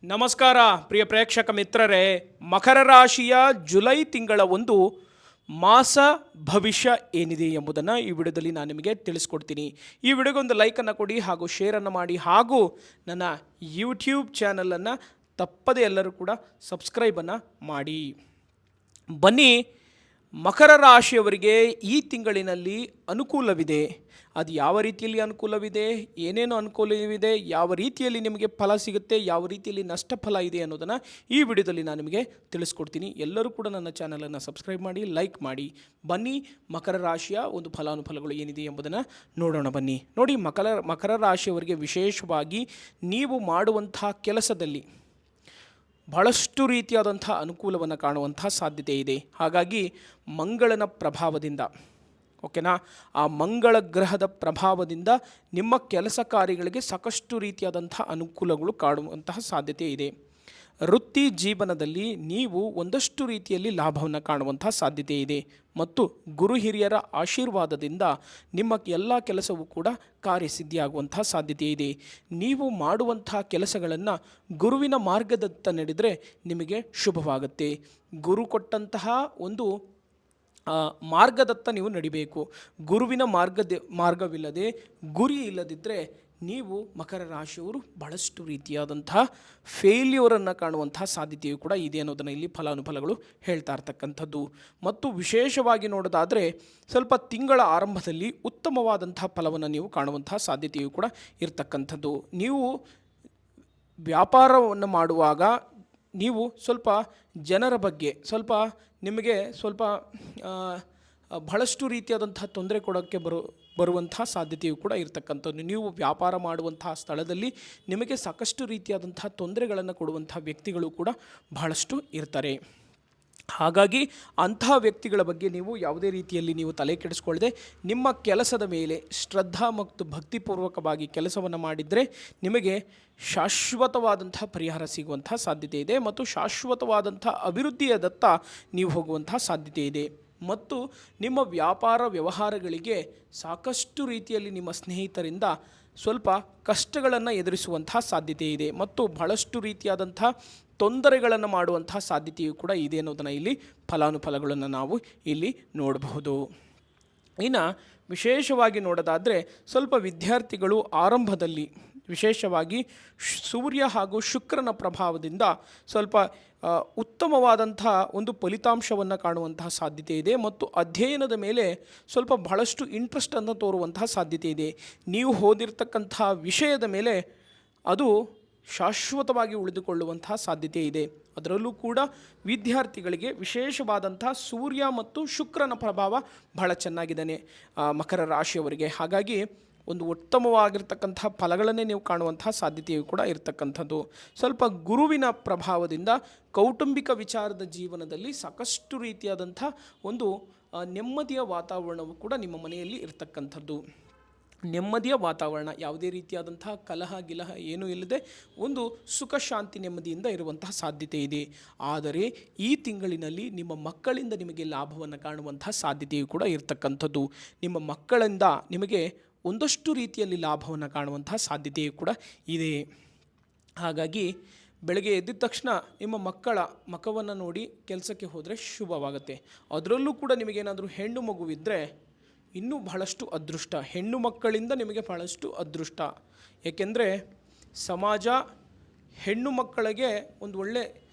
ನಮಸ್ಕಾರ ಪ್ರಿಯ ಪ್ರೇಕ್ಷಕ ಮಿತ್ರರೇ, ಮಕರ ರಾಶಿಯ ಜುಲೈ ತಿಂಗಳ ಒಂದು ಮಾಸ ಭವಿಷ್ಯ ಏನಿದೆ ಎಂಬುದನ್ನು ಈ ವಿಡಿಯೋದಲ್ಲಿ ನಾನು ನಿಮಗೆ ತಿಳಿಸ್ಕೊಡ್ತೀನಿ. ಈ ವಿಡಿಯೋಗೆ ಒಂದು ಲೈಕನ್ನು ಕೊಡಿ ಹಾಗೂ ಶೇರನ್ನು ಮಾಡಿ ಹಾಗೂ ನನ್ನ ಯೂಟ್ಯೂಬ್ ಚಾನಲನ್ನು ತಪ್ಪದೇ ಎಲ್ಲರೂ ಕೂಡ ಸಬ್ಸ್ಕ್ರೈಬನ್ನು ಮಾಡಿ. ಬನ್ನಿ, ಮಕರ ರಾಶಿಯವರಿಗೆ ಈ ತಿಂಗಳಿನಲ್ಲಿ ಅನುಕೂಲವಿದೆ. ಅದು ಯಾವ ರೀತಿಯಲ್ಲಿ ಅನುಕೂಲವಿದೆ, ಏನೇನು ಅನುಕೂಲವಿದೆ, ಯಾವ ರೀತಿಯಲ್ಲಿ ನಿಮಗೆ ಫಲ ಸಿಗುತ್ತೆ, ಯಾವ ರೀತಿಯಲ್ಲಿ ನಷ್ಟ ಫಲ ಇದೆ ಅನ್ನೋದನ್ನು ಈ ವಿಡಿಯೋದಲ್ಲಿ ನಾನು ನಿಮಗೆ ತಿಳಿಸ್ಕೊಡ್ತೀನಿ. ಎಲ್ಲರೂ ಕೂಡ ನನ್ನ ಚಾನಲನ್ನು ಸಬ್ಸ್ಕ್ರೈಬ್ ಮಾಡಿ, ಲೈಕ್ ಮಾಡಿ. ಬನ್ನಿ, ಮಕರ ರಾಶಿಯ ಒಂದು ಫಲಾನುಫಲಗಳು ಏನಿದೆ ಎಂಬುದನ್ನು ನೋಡೋಣ. ಬನ್ನಿ ನೋಡಿ, ಮಕರ ರಾಶಿಯವರಿಗೆ ವಿಶೇಷವಾಗಿ ನೀವು ಮಾಡುವಂಥ ಕೆಲಸದಲ್ಲಿ ಬಹಳಷ್ಟು ರೀತಿಯಾದಂಥ ಅನುಕೂಲವನ್ನು ಕಾಣುವಂಥ ಸಾಧ್ಯತೆ ಇದೆ. ಹಾಗಾಗಿ ಮಂಗಳನ ಪ್ರಭಾವದಿಂದ, ಓಕೆನಾ, ಆ ಮಂಗಳ ಗ್ರಹದ ಪ್ರಭಾವದಿಂದ ನಿಮ್ಮ ಕೆಲಸ ಕಾರ್ಯಗಳಿಗೆ ಸಾಕಷ್ಟು ರೀತಿಯಾದಂಥ ಅನುಕೂಲಗಳು ಕಾಣುವಂತಹ ಸಾಧ್ಯತೆ ಇದೆ. ವೃತ್ತಿ ಜೀವನದಲ್ಲಿ ನೀವು ಒಂದಷ್ಟು ರೀತಿಯಲ್ಲಿ ಲಾಭವನ್ನು ಕಾಣುವಂಥ ಸಾಧ್ಯತೆ ಇದೆ ಮತ್ತು ಗುರು ಹಿರಿಯರ ಆಶೀರ್ವಾದದಿಂದ ನಿಮ್ಮ ಎಲ್ಲ ಕೆಲಸವೂ ಕೂಡ ಕಾರ್ಯಸಿದ್ಧಿಯಾಗುವಂಥ ಸಾಧ್ಯತೆ ಇದೆ. ನೀವು ಮಾಡುವಂಥ ಕೆಲಸಗಳನ್ನು ಗುರುವಿನ ಮಾರ್ಗದತ್ತ ನಡೆದರೆ ನಿಮಗೆ ಶುಭವಾಗುತ್ತೆ. ಗುರು ಕೊಟ್ಟಂತಹ ಒಂದು ಮಾರ್ಗದತ್ತ ನೀವು ನಡಿಬೇಕು. ಗುರುವಿನ ಮಾರ್ಗವಿಲ್ಲದೆ, ಗುರಿ ಇಲ್ಲದಿದ್ದರೆ ನೀವು ಮಕರ ರಾಶಿಯವರು ಬಹಳಷ್ಟು ರೀತಿಯಾದಂತಹ ಫೇಲ್ಯೂರನ್ನು ಕಾಣುವಂತಹ ಸಾಧ್ಯತೆಯು ಕೂಡ ಇದೆ ಅನ್ನೋದನ್ನು ಇಲ್ಲಿ ಫಲಾನುಫಲಗಳು ಹೇಳ್ತಾ ಇರ್ತಕ್ಕಂಥದ್ದು. ಮತ್ತು ವಿಶೇಷವಾಗಿ ನೋಡೋದಾದರೆ ಸ್ವಲ್ಪ ತಿಂಗಳ ಆರಂಭದಲ್ಲಿ ಉತ್ತಮವಾದಂಥ ಫಲವನ್ನು ನೀವು ಕಾಣುವಂತಹ ಸಾಧ್ಯತೆಯು ಕೂಡ ಇರತಕ್ಕಂಥದ್ದು. ನೀವು ವ್ಯಾಪಾರವನ್ನು ಮಾಡುವಾಗ ನೀವು ಸ್ವಲ್ಪ ಜನರ ಬಗ್ಗೆ ನಿಮಗೆ ಬಹಳಷ್ಟು ರೀತಿಯಾದಂಥ ತೊಂದರೆ ಕೊಡೋಕ್ಕೆ ಬರುವಂಥ ಸಾಧ್ಯತೆಯು ಕೂಡ ಇರತಕ್ಕಂಥದ್ದು. ನೀವು ವ್ಯಾಪಾರ ಮಾಡುವಂತಹ ಸ್ಥಳದಲ್ಲಿ ನಿಮಗೆ ಸಾಕಷ್ಟು ರೀತಿಯಾದಂಥ ತೊಂದರೆಗಳನ್ನು ಕೊಡುವಂಥ ವ್ಯಕ್ತಿಗಳು ಕೂಡ ಬಹಳಷ್ಟು ಇರ್ತಾರೆ. ಹಾಗಾಗಿ ಅಂತಹ ವ್ಯಕ್ತಿಗಳ ಬಗ್ಗೆ ನೀವು ಯಾವುದೇ ರೀತಿಯಲ್ಲಿ ನೀವು ತಲೆ ಕೆಡಿಸ್ಕೊಳ್ಳದೆ ನಿಮ್ಮ ಕೆಲಸದ ಮೇಲೆ ಶ್ರದ್ಧಾ ಮತ್ತು ಭಕ್ತಿಪೂರ್ವಕವಾಗಿ ಕೆಲಸವನ್ನು ಮಾಡಿದರೆ ನಿಮಗೆ ಶಾಶ್ವತವಾದಂಥ ಪರಿಹಾರ ಸಿಗುವಂಥ ಸಾಧ್ಯತೆ ಇದೆ ಮತ್ತು ಶಾಶ್ವತವಾದಂಥ ಅಭಿವೃದ್ಧಿಯದತ್ತ ನೀವು ಹೋಗುವಂಥ ಸಾಧ್ಯತೆ ಇದೆ. ಮತ್ತು ನಿಮ್ಮ ವ್ಯಾಪಾರ ವ್ಯವಹಾರಗಳಿಗೆ ಸಾಕಷ್ಟು ರೀತಿಯಲ್ಲಿ ನಿಮ್ಮ ಸ್ನೇಹಿತರಿಂದ ಸ್ವಲ್ಪ ಕಷ್ಟಗಳನ್ನು ಎದುರಿಸುವಂಥ ಸಾಧ್ಯತೆ ಇದೆ ಮತ್ತು ಬಹಳಷ್ಟು ರೀತಿಯಾದಂಥ ತೊಂದರೆಗಳನ್ನು ಮಾಡುವಂಥ ಸಾಧ್ಯತೆಯು ಕೂಡ ಇದೆ ಅನ್ನೋದನ್ನು ಇಲ್ಲಿ ಫಲಾನುಫಲಗಳನ್ನು ನಾವು ಇಲ್ಲಿ ನೋಡಬಹುದು. ಇನ್ನು ವಿಶೇಷವಾಗಿ ನೋಡೋದಾದರೆ ಸ್ವಲ್ಪ ವಿದ್ಯಾರ್ಥಿಗಳು ಆರಂಭದಲ್ಲಿ ವಿಶೇಷವಾಗಿ ಸೂರ್ಯ ಹಾಗೂ ಶುಕ್ರನ ಪ್ರಭಾವದಿಂದ ಸ್ವಲ್ಪ ಉತ್ತಮವಾದಂಥ ಒಂದು ಫಲಿತಾಂಶವನ್ನು ಕಾಣುವಂತಹ ಸಾಧ್ಯತೆ ಇದೆ ಮತ್ತು ಅಧ್ಯಯನದ ಮೇಲೆ ಸ್ವಲ್ಪ ಬಹಳಷ್ಟು ಇಂಟ್ರೆಸ್ಟನ್ನು ತೋರುವಂತಹ ಸಾಧ್ಯತೆ ಇದೆ. ನೀವು ಓದಿರ್ತಕ್ಕಂಥ ವಿಷಯದ ಮೇಲೆ ಅದು ಶಾಶ್ವತವಾಗಿ ಉಳಿದುಕೊಳ್ಳುವಂತಹ ಸಾಧ್ಯತೆ ಇದೆ. ಅದರಲ್ಲೂ ಕೂಡ ವಿದ್ಯಾರ್ಥಿಗಳಿಗೆ ವಿಶೇಷವಾದಂಥ ಸೂರ್ಯ ಮತ್ತು ಶುಕ್ರನ ಪ್ರಭಾವ ಬಹಳ ಚೆನ್ನಾಗಿದ್ದಾನೆ ಮಕರ ರಾಶಿಯವರಿಗೆ. ಹಾಗಾಗಿ ಒಂದು ಉತ್ತಮವಾಗಿರ್ತಕ್ಕಂಥ ಫಲಗಳನ್ನೇ ನೀವು ಕಾಣುವಂಥ ಸಾಧ್ಯತೆಯು ಕೂಡ ಇರತಕ್ಕಂಥದ್ದು. ಸ್ವಲ್ಪ ಗುರುವಿನ ಪ್ರಭಾವದಿಂದ ಕೌಟುಂಬಿಕ ವಿಚಾರದ ಜೀವನದಲ್ಲಿ ಸಾಕಷ್ಟು ರೀತಿಯಾದಂಥ ಒಂದು ನೆಮ್ಮದಿಯ ವಾತಾವರಣವು ಕೂಡ ನಿಮ್ಮ ಮನೆಯಲ್ಲಿ ಇರತಕ್ಕಂಥದ್ದು. ನೆಮ್ಮದಿಯ ವಾತಾವರಣ, ಯಾವುದೇ ರೀತಿಯಾದಂಥ ಗಿಲಹ ಏನೂ ಇಲ್ಲದೆ ಒಂದು ಸುಖ ಶಾಂತಿ ನೆಮ್ಮದಿಯಿಂದ ಇರುವಂತಹ ಸಾಧ್ಯತೆ ಇದೆ. ಆದರೆ ಈ ತಿಂಗಳಿನಲ್ಲಿ ನಿಮ್ಮ ಮಕ್ಕಳಿಂದ ನಿಮಗೆ ಲಾಭವನ್ನು ಕಾಣುವಂತಹ ಸಾಧ್ಯತೆಯು ಕೂಡ ಇರತಕ್ಕಂಥದ್ದು. ನಿಮ್ಮ ಮಕ್ಕಳಿಂದ ನಿಮಗೆ ಒಂದಷ್ಟು ರೀತಿಯಲ್ಲಿ ಲಾಭವನ್ನು ಕಾಣುವಂತಹ ಸಾಧ್ಯತೆಯು ಕೂಡ ಇದೆ. ಹಾಗಾಗಿ ಬೆಳಗ್ಗೆ ಎದ್ದ ತಕ್ಷಣ ನಿಮ್ಮ ಮಕ್ಕಳ ಮುಖವನ್ನು ನೋಡಿ ಕೆಲಸಕ್ಕೆ ಹೋದರೆ ಶುಭವಾಗುತ್ತೆ. ಅದರಲ್ಲೂ ಕೂಡ ನಿಮಗೇನಾದರೂ ಹೆಣ್ಣು ಮಗುವಿದ್ದರೆ ಇನ್ನೂ ಬಹಳಷ್ಟು ಅದೃಷ್ಟ. ಹೆಣ್ಣು ಮಕ್ಕಳಿಂದ ನಿಮಗೆ ಬಹಳಷ್ಟು ಅದೃಷ್ಟ. ಏಕೆಂದರೆ ಸಮಾಜ ಹೆಣ್ಣು ಮಕ್ಕಳಿಗೆ ಒಂದು ಒಳ್ಳೆ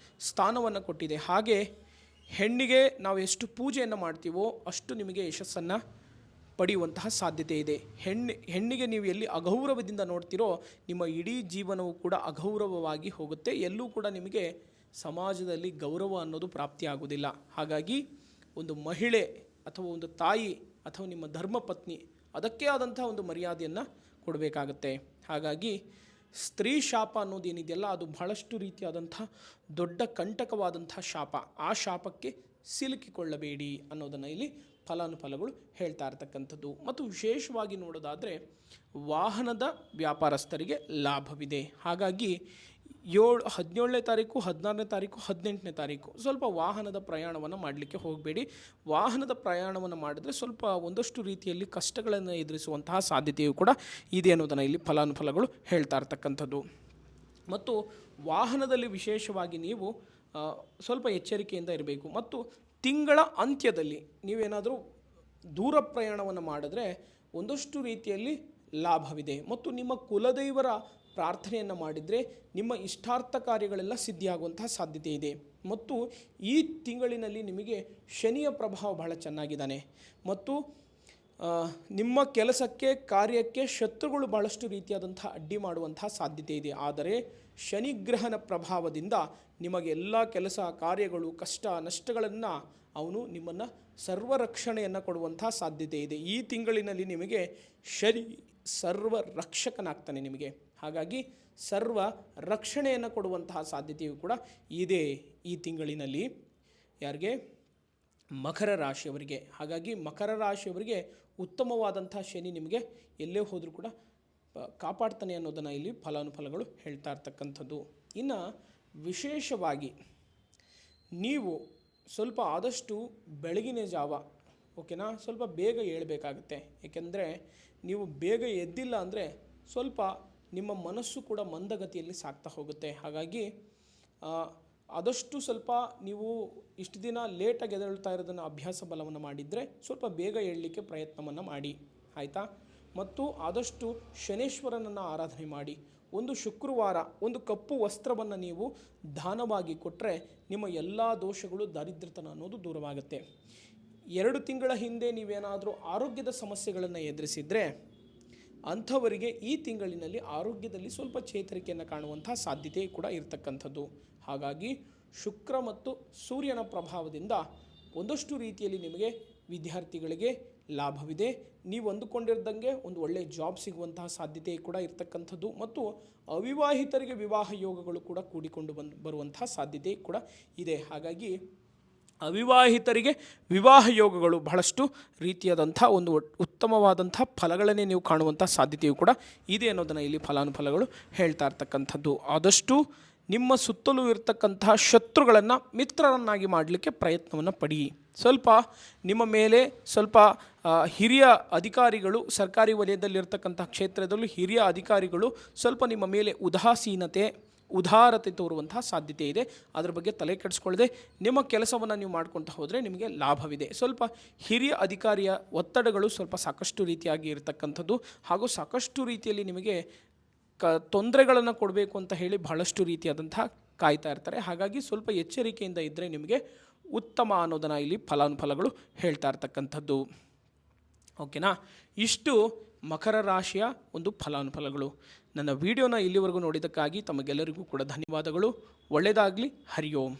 ಸ್ಥಾನವನ್ನು ಕೊಟ್ಟಿದೆ. ಹಾಗೆ ಹೆಣ್ಣಿಗೆ ನಾವು ಎಷ್ಟು ಪೂಜೆಯನ್ನು ಮಾಡ್ತೀವೋ ಅಷ್ಟು ನಿಮಗೆ ಯಶಸ್ಸನ್ನು ಪಡೆಯುವಂತಹ ಸಾಧ್ಯತೆ ಇದೆ. ಹೆಣ್ಣಿಗೆ ನೀವು ಎಲ್ಲಿ ಅಗೌರವದಿಂದ ನೋಡ್ತೀರೋ ನಿಮ್ಮ ಇಡೀ ಜೀವನವು ಕೂಡ ಅಗೌರವವಾಗಿ ಹೋಗುತ್ತೆ. ಎಲ್ಲೂ ಕೂಡ ನಿಮಗೆ ಸಮಾಜದಲ್ಲಿ ಗೌರವ ಅನ್ನೋದು ಪ್ರಾಪ್ತಿಯಾಗುವುದಿಲ್ಲ. ಹಾಗಾಗಿ ಒಂದು ಮಹಿಳೆ ಅಥವಾ ಒಂದು ತಾಯಿ ಅಥವಾ ನಿಮ್ಮ ಧರ್ಮಪತ್ನಿ ಅದಕ್ಕೆ ಆದಂಥ ಒಂದು ಮರ್ಯಾದೆಯನ್ನು ಕೊಡಬೇಕಾಗತ್ತೆ. ಹಾಗಾಗಿ ಸ್ತ್ರೀ ಶಾಪ ಅನ್ನೋದೇನಿದೆಯಲ್ಲ ಅದು ಬಹಳಷ್ಟು ರೀತಿಯಾದಂಥ ದೊಡ್ಡ ಕಂಟಕವಾದಂಥ ಶಾಪ. ಆ ಶಾಪಕ್ಕೆ ಸಿಲುಕಿಕೊಳ್ಳಬೇಡಿ ಅನ್ನೋದನ್ನು ಇಲ್ಲಿ ಫಲಾನುಫಲಗಳು ಹೇಳ್ತಾ ಇರ್ತಕ್ಕಂಥದ್ದು. ಮತ್ತು ವಿಶೇಷವಾಗಿ ನೋಡೋದಾದರೆ ವಾಹನದ ವ್ಯಾಪಾರಸ್ಥರಿಗೆ ಲಾಭವಿದೆ. ಹಾಗಾಗಿ 17ನೇ ತಾರೀಕು, 16ನೇ ತಾರೀಕು, 18ನೇ ತಾರೀಕು ಸ್ವಲ್ಪ ವಾಹನದ ಪ್ರಯಾಣವನ್ನು ಮಾಡಲಿಕ್ಕೆ ಹೋಗಬೇಡಿ. ವಾಹನದ ಪ್ರಯಾಣವನ್ನು ಮಾಡಿದ್ರೆ ಸ್ವಲ್ಪ ಒಂದಷ್ಟು ರೀತಿಯಲ್ಲಿ ಕಷ್ಟಗಳನ್ನು ಎದುರಿಸುವಂತಹ ಸಾಧ್ಯತೆಯು ಕೂಡ ಇದೆ ಅನ್ನೋದನ್ನು ಇಲ್ಲಿ ಫಲಾನುಫಲಗಳು ಹೇಳ್ತಾ ಇರ್ತಕ್ಕಂಥದ್ದು. ಮತ್ತು ವಾಹನದಲ್ಲಿ ವಿಶೇಷವಾಗಿ ನೀವು ಸ್ವಲ್ಪ ಎಚ್ಚರಿಕೆಯಿಂದ ಇರಬೇಕು. ಮತ್ತು ತಿಂಗಳ ಅಂತ್ಯದಲ್ಲಿ ನೀವೇನಾದರೂ ದೂರ ಪ್ರಯಾಣವನ್ನು ಮಾಡಿದ್ರೆ ಒಂದಷ್ಟು ರೀತಿಯಲ್ಲಿ ಲಾಭವಿದೆ. ಮತ್ತು ನಿಮ್ಮ ಕುಲದೈವರ ಪ್ರಾರ್ಥನೆಯನ್ನು ಮಾಡಿದರೆ ನಿಮ್ಮ ಇಷ್ಟಾರ್ಥ ಕಾರ್ಯಗಳೆಲ್ಲ ಸಿದ್ಧಿಯಾಗುವಂತಹ ಸಾಧ್ಯತೆ ಇದೆ. ಮತ್ತು ಈ ತಿಂಗಳಿನಲ್ಲಿ ನಿಮಗೆ ಶನಿಯ ಪ್ರಭಾವ ಬಹಳ ಚೆನ್ನಾಗಿದ್ದಾನೆ. ಮತ್ತು ನಿಮ್ಮ ಕೆಲಸಕ್ಕೆ ಕಾರ್ಯಕ್ಕೆ ಶತ್ರುಗಳು ಬಹಳಷ್ಟು ರೀತಿಯಾದಂಥ ಅಡ್ಡಿ ಮಾಡುವಂತಹ ಸಾಧ್ಯತೆ ಇದೆ. ಆದರೆ ಶನಿಗ್ರಹನ ಪ್ರಭಾವದಿಂದ ನಿಮಗೆ ಎಲ್ಲ ಕೆಲಸ ಕಾರ್ಯಗಳು ಕಷ್ಟ ನಷ್ಟಗಳನ್ನು ಅವನು ನಿಮ್ಮನ್ನು ಸರ್ವರಕ್ಷಣೆಯನ್ನು ಕೊಡುವಂಥ ಸಾಧ್ಯತೆ ಇದೆ. ಈ ತಿಂಗಳಿನಲ್ಲಿ ನಿಮಗೆ ಶನಿ ಸರ್ವ ರಕ್ಷಕನಾಗ್ತಾನೆ ನಿಮಗೆ. ಹಾಗಾಗಿ ಸರ್ವ ರಕ್ಷಣೆಯನ್ನು ಕೊಡುವಂತಹ ಸಾಧ್ಯತೆಯು ಕೂಡ ಇದೆ ಈ ತಿಂಗಳಿನಲ್ಲಿ. ಯಾರಿಗೆ? ಮಕರ ರಾಶಿಯವರಿಗೆ. ಹಾಗಾಗಿ ಮಕರ ರಾಶಿಯವರಿಗೆ ಉತ್ತಮವಾದಂಥ ಶನಿ ನಿಮಗೆ ಎಲ್ಲೇ ಹೋದರೂ ಕೂಡ ಕಾಪಾಡ್ತಾನೆ ಅನ್ನೋದನ್ನು ಇಲ್ಲಿ ಫಲಾನುಫಲಗಳು ಹೇಳ್ತಾ ಇರ್ತಕ್ಕಂಥದ್ದು. ಇನ್ನು ವಿಶೇಷವಾಗಿ ನೀವು ಸ್ವಲ್ಪ ಆದಷ್ಟು ಬೆಳಗಿನ ಜಾವ, ಓಕೆನಾ, ಸ್ವಲ್ಪ ಬೇಗ ಏಳಬೇಕಾಗುತ್ತೆ. ಏಕೆಂದರೆ ನೀವು ಬೇಗ ಎದ್ದಿಲ್ಲ ಅಂದರೆ ಸ್ವಲ್ಪ ನಿಮ್ಮ ಮನಸ್ಸು ಕೂಡ ಮಂದಗತಿಯಲ್ಲಿ ಸಾಗ್ತಾ ಹೋಗುತ್ತೆ. ಹಾಗಾಗಿ ಆದಷ್ಟು ಸ್ವಲ್ಪ ನೀವು ಇಷ್ಟು ದಿನ ಲೇಟಾಗಿ ಎದ್ದೇಳ್ತಾ ಇರೋದನ್ನು ಅಭ್ಯಾಸ ಬಲವನ್ನು ಮಾಡಿದರೆ ಸ್ವಲ್ಪ ಬೇಗ ಏಳಲಿಕ್ಕೆ ಪ್ರಯತ್ನವನ್ನು ಮಾಡಿ, ಆಯಿತಾ. ಮತ್ತು ಆದಷ್ಟು ಶನೇಶ್ವರನನ್ನು ಆರಾಧನೆ ಮಾಡಿ. ಒಂದು ಶುಕ್ರವಾರ ಒಂದು ಕಪ್ಪು ವಸ್ತ್ರವನ್ನು ನೀವು ದಾನವಾಗಿ ಕೊಟ್ಟರೆ ನಿಮ್ಮ ಎಲ್ಲ ದೋಷಗಳು ದಾರಿದ್ರ್ಯತನ ಅನ್ನೋದು ದೂರವಾಗುತ್ತೆ. 2 ತಿಂಗಳ ಹಿಂದೆ ನೀವೇನಾದರೂ ಆರೋಗ್ಯದ ಸಮಸ್ಯೆಗಳನ್ನು ಎದುರಿಸಿದರೆ ಅಂಥವರಿಗೆ ಈ ತಿಂಗಳಿನಲ್ಲಿ ಆರೋಗ್ಯದಲ್ಲಿ ಸ್ವಲ್ಪ ಚೇತರಿಕೆಯನ್ನು ಕಾಣುವಂಥ ಸಾಧ್ಯತೆ ಕೂಡ ಇರತಕ್ಕಂಥದ್ದು. ಹಾಗಾಗಿ ಶುಕ್ರ ಮತ್ತು ಸೂರ್ಯನ ಪ್ರಭಾವದಿಂದ ಒಂದಷ್ಟು ರೀತಿಯಲ್ಲಿ ನಿಮಗೆ ವಿದ್ಯಾರ್ಥಿಗಳಿಗೆ ಲಾಭವಿದೆ. ನೀವು ಅಂದುಕೊಂಡಿದ್ದಂಗೆ ಒಂದು ಒಳ್ಳೆಯ ಜಾಬ್ ಸಿಗುವಂತಹ ಸಾಧ್ಯತೆ ಕೂಡ ಇರತಕ್ಕಂಥದ್ದು. ಮತ್ತು ಅವಿವಾಹಿತರಿಗೆ ವಿವಾಹ ಯೋಗಗಳು ಕೂಡ ಕೂಡಿಕೊಂಡು ಬರುವಂತಹ ಸಾಧ್ಯತೆ ಕೂಡ ಇದೆ. ಹಾಗಾಗಿ ಅವಿವಾಹಿತರಿಗೆ ವಿವಾಹ ಯೋಗಗಳು ಬಹಳಷ್ಟು ರೀತಿಯಾದಂಥ ಒಂದು ಉತ್ತಮವಾದಂಥ ಫಲಗಳನ್ನೇ ನೀವು ಕಾಣುವಂಥ ಸಾಧ್ಯತೆಯು ಕೂಡ ಇದೆ ಅನ್ನೋದನ್ನು ಇಲ್ಲಿ ಫಲಾನುಫಲಗಳು ಹೇಳ್ತಾ ಇರ್ತಕ್ಕಂಥದ್ದು. ಆದಷ್ಟು ನಿಮ್ಮ ಸುತ್ತಲೂ ಇರತಕ್ಕಂತಹ ಶತ್ರುಗಳನ್ನು ಮಿತ್ರರನ್ನಾಗಿ ಮಾಡಲಿಕ್ಕೆ ಪ್ರಯತ್ನವನ್ನು ಪಡಿ. ಸ್ವಲ್ಪ ನಿಮ್ಮ ಮೇಲೆ ಸ್ವಲ್ಪ ಹಿರಿಯ ಅಧಿಕಾರಿಗಳು, ಸರ್ಕಾರಿ ವಲಯದಲ್ಲಿರ್ತಕ್ಕಂಥ ಕ್ಷೇತ್ರದಲ್ಲೂ ಹಿರಿಯ ಅಧಿಕಾರಿಗಳು ಸ್ವಲ್ಪ ನಿಮ್ಮ ಮೇಲೆ ಉದಾರತೆ ತೋರುವಂತಹ ಸಾಧ್ಯತೆ ಇದೆ. ಅದರ ಬಗ್ಗೆ ತಲೆ ಕೆಡಿಸ್ಕೊಳ್ಳದೆ ನಿಮ್ಮ ಕೆಲಸವನ್ನು ನೀವು ಮಾಡ್ಕೊಳ್ತಾ ಹೋದರೆ ನಿಮಗೆ ಲಾಭವಿದೆ. ಸ್ವಲ್ಪ ಹಿರಿಯ ಅಧಿಕಾರಿಯ ಒತ್ತಡಗಳು ಸ್ವಲ್ಪ ಸಾಕಷ್ಟು ರೀತಿಯಾಗಿ ಇರತಕ್ಕಂಥದ್ದು, ಹಾಗೂ ಸಾಕಷ್ಟು ರೀತಿಯಲ್ಲಿ ನಿಮಗೆ ತೊಂದರೆಗಳನ್ನು ಕೊಡಬೇಕು ಅಂತ ಹೇಳಿ ಬಹಳಷ್ಟು ರೀತಿಯಾದಂತಹ ಕಾಯ್ತಾ ಇರ್ತಾರೆ. ಹಾಗಾಗಿ ಸ್ವಲ್ಪ ಎಚ್ಚರಿಕೆಯಿಂದ ಇದ್ದರೆ ನಿಮಗೆ ಉತ್ತಮ ಅನ್ನೋದನ್ನು ಇಲ್ಲಿ ಫಲಾನುಫಲಗಳು ಹೇಳ್ತಾ ಇರ್ತಕ್ಕಂಥದ್ದು. ಓಕೆನಾ. ಇಷ್ಟು ಮಕರ ರಾಶಿಯ ಒಂದು ಫಲಾನುಫಲಗಳು. ನನ್ನ ವಿಡಿಯೋನ ಇಲ್ಲಿವರೆಗೂ ನೋಡಿದ್ದಕ್ಕಾಗಿ ತಮಗೆಲ್ಲರಿಗೂ ಕೂಡ ಧನ್ಯವಾದಗಳು. ಒಳ್ಳೆಯದಾಗಲಿ. ಹರಿ ಓಂ.